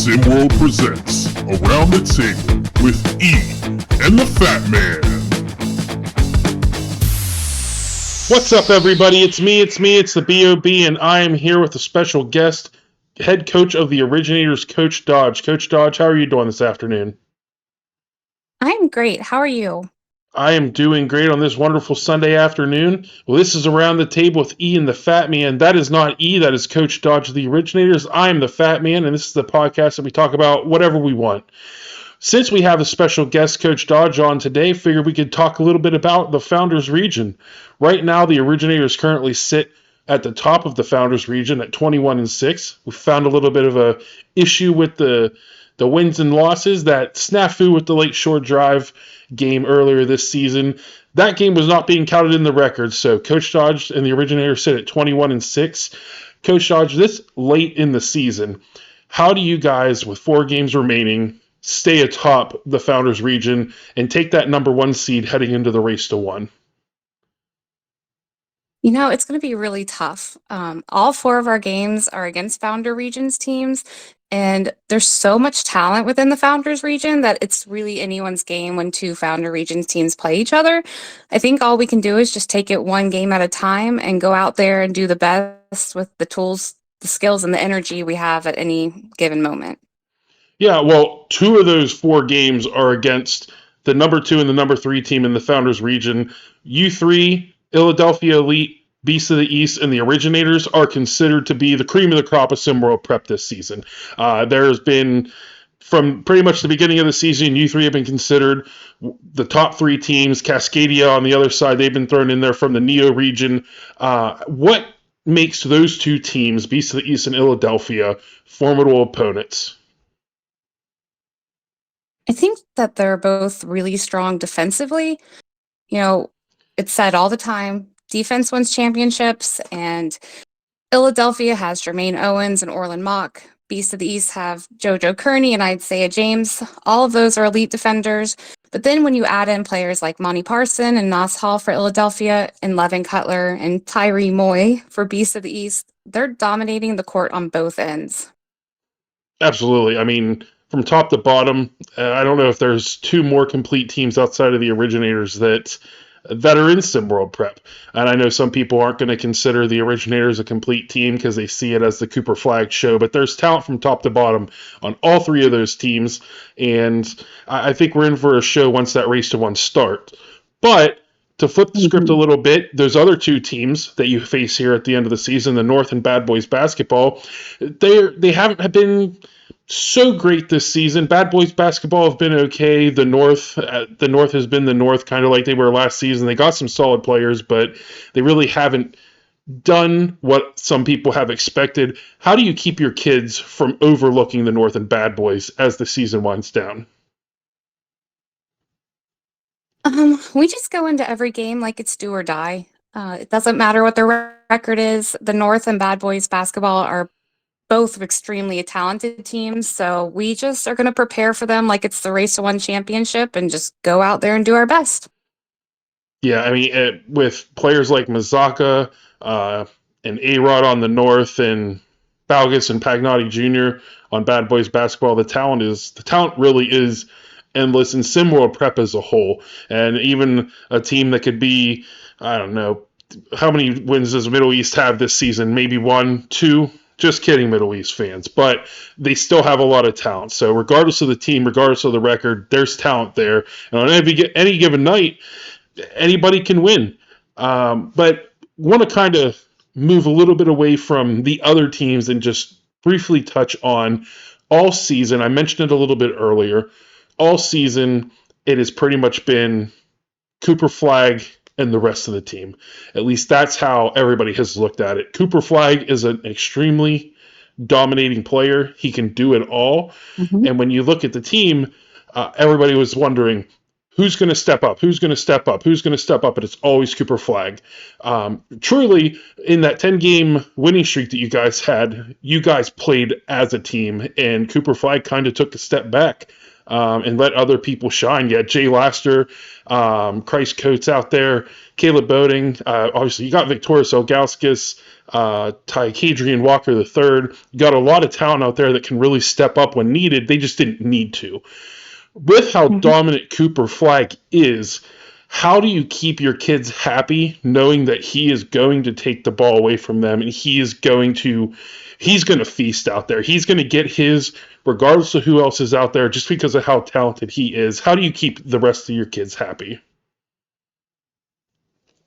SimWorld presents Around the Table with E and the Fat Man. What's up, everybody? It's me, it's the B.O.B., and I am here with a special guest, head coach of the ORIGINators, Coach Dodge. Coach Dodge, how are you doing this afternoon? I'm great. How are you? I am doing great on this wonderful Sunday afternoon. Well, this is Around the Table with E and the Fat Man. That is not E, that is Coach Dodge of the ORIGINators. I am the Fat Man, and this is the podcast that we talk about whatever we want. Since we have a special guest, Coach Dodge, on today, figured we could talk a little bit about the Founders region. Right now, the ORIGINators currently sit at the top of the Founders region at 21-6. We found a little bit of a issue with the wins and losses, that snafu with the Lake Shore Drive game earlier this season. That game was not being counted in the record, so Coach Dodge and the ORIGINators sit at 21-6. Coach Dodge, this late in the season, how do you guys, with 4 games remaining, stay atop the Founders region and take that number 1 seed heading into the race to 1? It's going to be really tough. All 4 of our games are against Founder Regions teams, and there's so much talent within the Founders region that it's really anyone's game when 2 Founder Regions teams play each other. I think all we can do is just take it 1 game at a time and go out there and do the best with the tools, the skills, and the energy we have at any given moment. Yeah, well, 2 of those 4 games are against the number 2 and the number 3 team in the Founders region. U3, Philadelphia Elite, Beasts of the East, and the ORIGINators are considered to be the cream of the crop of SimWorld Prep this season. There's been, from pretty much the beginning of the season, U3 have been considered the top 3 teams. Cascadia on the other side, they've been thrown in there from the Neo region. What makes those 2 teams, Beasts of the East and Philadelphia, formidable opponents? I think that they're both really strong defensively. It's said all the time, defense wins championships, and Philadelphia has Jermaine Owens and Orland Mock. Beasts of the East have JoJo Kearney and Isaiah James. All of those are elite defenders. But then when you add in players like Monty Parson and Nas Hall for Philadelphia, and Levin Cutler and Tyree Moy for Beasts of the East, they're dominating the court on both ends. Absolutely. I mean, from top to bottom, I don't know if there's 2 more complete teams outside of the ORIGINators that are in SimWorld Prep. And I know some people aren't going to consider the ORIGINators a complete team because they see it as the Cooper Flag show, but there's talent from top to bottom on all 3 of those teams, and I think we're in for a show once that race to 1 start. But to flip the script a little bit, those other 2 teams that you face here at the end of the season, the North and Bad Boys Basketball, they haven't been so great this season. Bad Boys Basketball have been okay. The North has been the North, kind of like they were last season. They got some solid players, but they really haven't done what some people have expected. How do you keep your kids from overlooking the North and Bad Boys as the season winds down? We just go into every game like it's do or die. It doesn't matter what the record is. The North and Bad Boys Basketball are both extremely talented teams, so we just are going to prepare for them like it's the race to 1 championship and just go out there and do our best. Yeah, I mean, with players like Mazaka and A-Rod on the North and Balgus and Pagnotti Jr. on Bad Boys Basketball, the talent really is endless in SimWorld Prep as a whole. And even a team that could be, I don't know, how many wins does Middle East have this season? Maybe 1, 2? Just kidding, Middle East fans. But they still have a lot of talent. So regardless of the team, regardless of the record, there's talent there. And on any given night, anybody can win. But want to kind of move a little bit away from the other teams and just briefly touch on all season. I mentioned it a little bit earlier. All season, it has pretty much been Cooper Flag and the rest of the team. At least that's how everybody has looked at it. Cooper Flag is an extremely dominating player. He can do it all. Mm-hmm. And when you look at the team, everybody was wondering, who's going to step up? Who's going to step up? Who's going to step up? And it's always Cooper Flag. Truly, in that 10-game winning streak that you guys had, you guys played as a team, and Cooper Flag kind of took a step back. and let other people shine. Yeah, Jay Laster, Christ Coates out there, Caleb Boating. Obviously, you got Victorious Elgauskas, Ty Kadrian Walker III. You got a lot of talent out there that can really step up when needed. They just didn't need to. With how Mhm. dominant Cooper Flag is, how do you keep your kids happy knowing that he is going to take the ball away from them and he's going to feast out there. He's going to get his regardless of who else is out there just because of how talented he is. How do you keep the rest of your kids happy?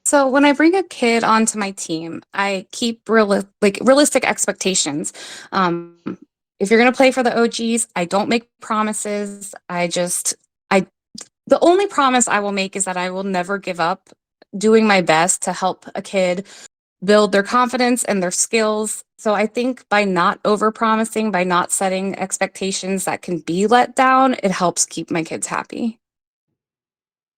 So when I bring a kid onto my team, I keep realistic expectations. Um, if you're going to play for the OGs, I don't make promises. I the only promise I will make is that I will never give up doing my best to help a kid build their confidence and their skills. So I think by not overpromising, by not setting expectations that can be let down, it helps keep my kids happy.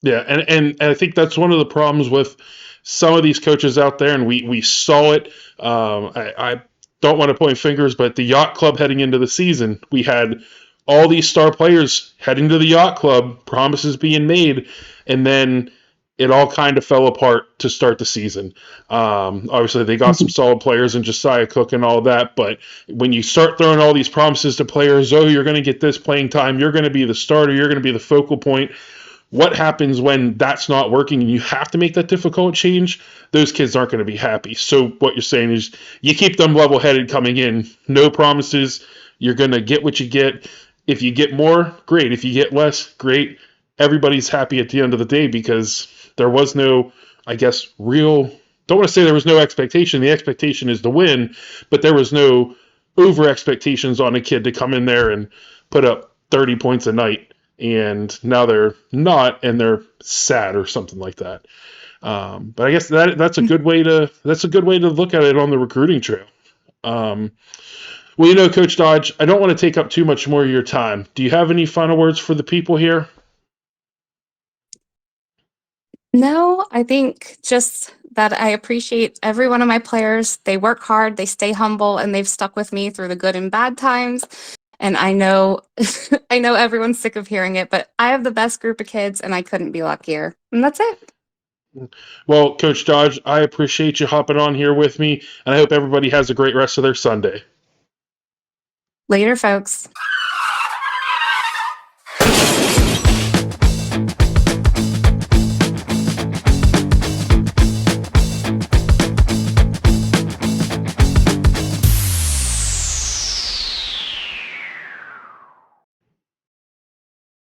Yeah, and I think that's one of the problems with some of these coaches out there, and we saw it. I don't want to point fingers, but the yacht club heading into the season, we had all these star players heading to the yacht club, promises being made, and then it all kind of fell apart to start the season. Obviously, they got some solid players in Josiah Cook and all that, but when you start throwing all these promises to players, oh, you're going to get this playing time, you're going to be the starter, you're going to be the focal point, what happens when that's not working and you have to make that difficult change? Those kids aren't going to be happy. So what you're saying is you keep them level headed coming in, no promises. You're going to get what you get. If you get more, great. If you get less, great. Everybody's happy at the end of the day because there was no, I guess, real. Don't want to say there was no expectation. The expectation is to win, but there was no over expectations on a kid to come in there and put up 30 points a night, and now they're not, and they're sad or something like that. But I guess that's a good way to look at it on the recruiting trail. Um, well, Coach Dodge, I don't want to take up too much more of your time. Do you have any final words for the people here? No, I think just that I appreciate every one of my players. They work hard, they stay humble, and they've stuck with me through the good and bad times. And I know I know everyone's sick of hearing it, but I have the best group of kids and I couldn't be luckier. And that's it. Well, Coach Dodge, I appreciate you hopping on here with me, and I hope everybody has a great rest of their Sunday. Later, folks.